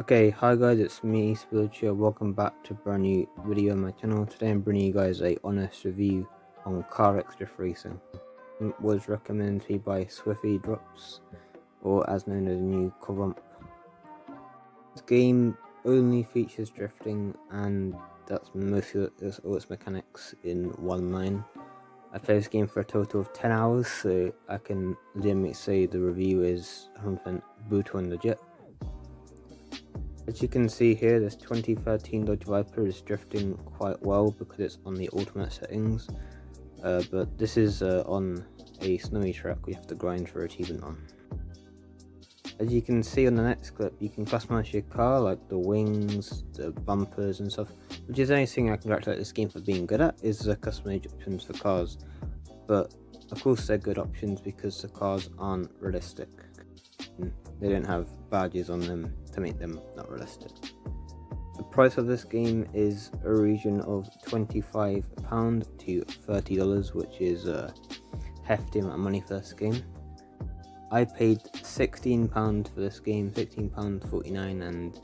Okay, hi guys, it's me, Spillage here. Welcome back to a brand new video on my channel. Today I'm bringing you guys a honest review on car drift racing. It was recommended to me by Swiffy Drops, or as known as a new Corump. This game only features drifting, and that's mostly all its mechanics in one line. I played this game for a total of 10 hours, so I can legitimately say the review is 100% brutal and legit. As you can see here, this 2013 Dodge Viper is drifting quite well because it's on the ultimate settings, but this is on a snowy track we have to grind for achievement on. As you can see on the next clip, you can customize your car, like the wings, the bumpers and stuff, which is anything I congratulate this game for being good at, is the customization options for cars. But of course they're good options because the cars aren't realistic. They don't have badges on them to make them not realistic. The price of this game is a region of £25 to $30, which is a hefty amount of money for this game. I paid £16 for this game, £16.49, and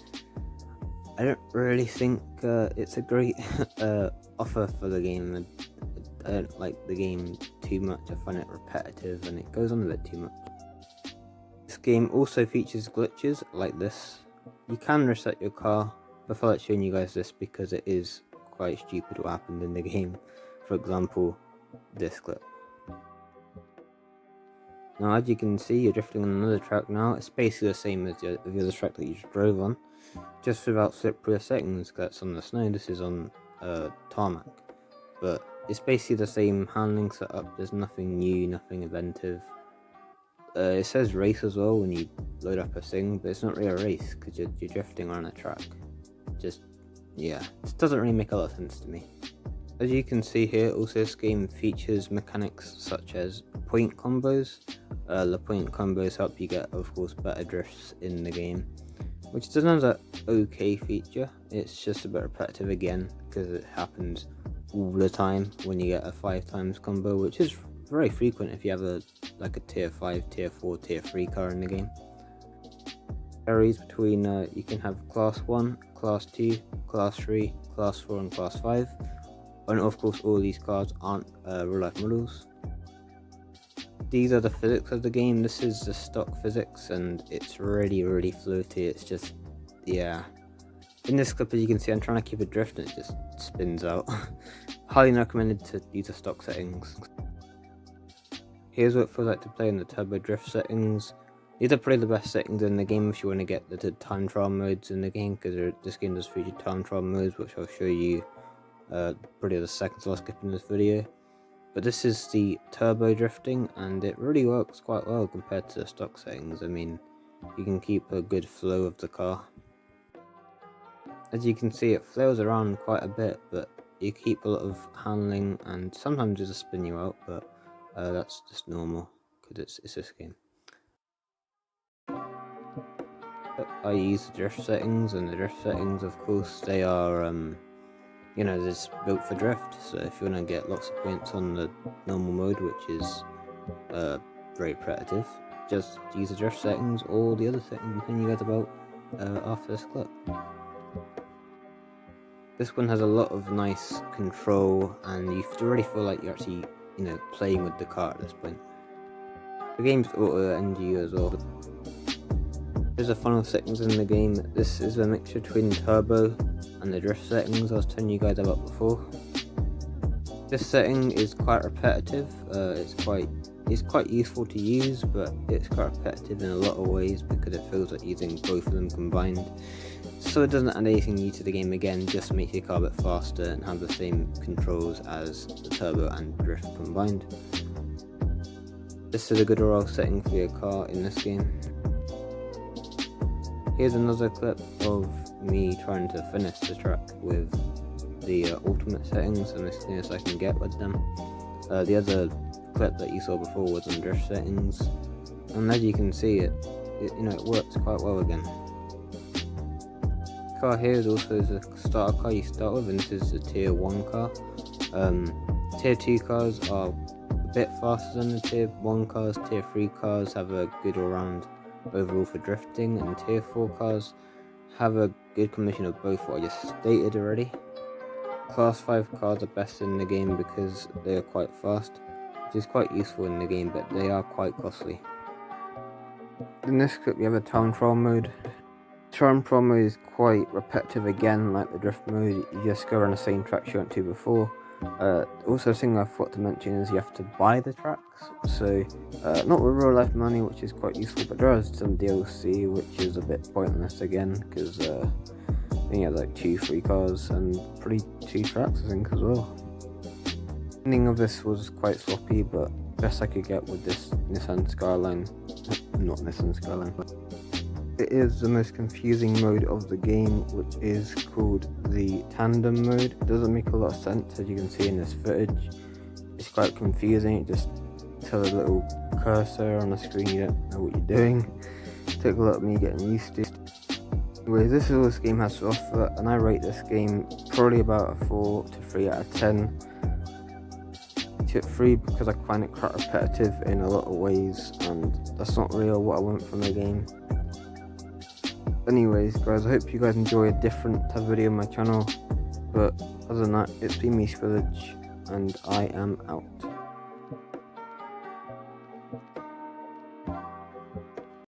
I don't really think it's a great offer for the game. I don't like the game too much. I find it repetitive and it goes on a bit too much. This game also features glitches like this. You can reset your car. Before I like showing you guys this because it is quite stupid what happened in the game. For example, this clip. Now as you can see, you're drifting on another track now. It's basically the same as the other track that you just drove on, just without slippery settings because that's on the snow. This is on tarmac, but it's basically the same handling setup. There's nothing new, nothing inventive. It says race as well when you load up a thing, but it's not really a race because you're drifting on a track. Yeah, this doesn't really make a lot of sense to me. As you can see here, also this game features mechanics such as point combos. The point combos help you get, of course, better drifts in the game, which is another okay feature. It's just a bit repetitive again because it happens all the time when you get a 5x combo, which is very frequent if you have a tier 5, tier 4, tier 3 car in the game. Varies between you can have class 1, class 2, class 3, class 4 and class 5, and of course all these cars aren't real life models. These are the physics of the game. This is the stock physics and it's really floaty. It's just, yeah. In this clip, as you can see, I'm trying to keep it drift and it just spins out. Highly recommended to use the stock settings. Here's what it feels like to play in the turbo drift settings. These are probably the best settings in the game if you want to get the time trial modes in the game, because this game does feature time trial modes, which I'll show you probably the second to last clip in this video. But this is the turbo drifting and it really works quite well compared to the stock settings. I mean, you can keep a good flow of the car. As you can see, it flails around quite a bit, but you keep a lot of handling and sometimes it'll spin you out, but that's just normal because it's this game. I use the drift settings, and the drift settings, of course, they are you know, this built for drift. So if you want to get lots of points on the normal mode, which is very repetitive, just use the drift settings or the other settings I'm telling you guys about after this clip. This one has a lot of nice control and you really feel like you're actually, you know, playing with the car at this point. The game's auto NG as well. There's the final settings in the game. This is a mixture between turbo and the drift settings I was telling you guys about before. This setting is quite repetitive. It's quite useful to use, but it's quite repetitive in a lot of ways because it feels like using both of them combined. So it doesn't add anything new to the game again, just makes your car a bit faster and have the same controls as the turbo and drift combined. This is a good overall setting for your car in this game. Here's another clip of me trying to finish the track with the ultimate settings and as clean as I can get with them. The other clip that you saw before was on drift settings, and as you can see, it works quite well again. The car here is also the starter car you start with, and this is the tier 1 car. Tier 2 cars are a bit faster than the tier 1 cars. Tier 3 cars have a good all-round overall for drifting, and tier 4 cars have a good combination of both what I just stated already. Class 5 cars are best in the game because they are quite fast, which is quite useful in the game, but they are quite costly. In this clip we have a time trial mode. Time trial mode is quite repetitive again, like the drift mode. You just go around the same tracks you went to before. Also, a thing I forgot to mention is you have to buy the tracks, so not with real life money, which is quite useful, but there is some DLC which is a bit pointless again, because you have like 2 free cars and probably 2 tracks I think as well. The ending of this was quite sloppy, but best I could get with this Nissan Skyline, not Nissan Skyline. It is the most confusing mode of the game, which is called the tandem mode. It doesn't make a lot of sense, as you can see in this footage. It's quite confusing. It just tells a little cursor on the screen, you don't know what you're doing. It took a lot of me getting used to. Anyway, this is all this game has to offer, and I rate this game probably about a 4 to 3 out of 10. Tip 3 because I find it quite repetitive in a lot of ways, and that's not really what I want from the game. Anyways guys, I hope you guys enjoy a different type of video on my channel, but other than that, it's been me, Spillage, and I am out.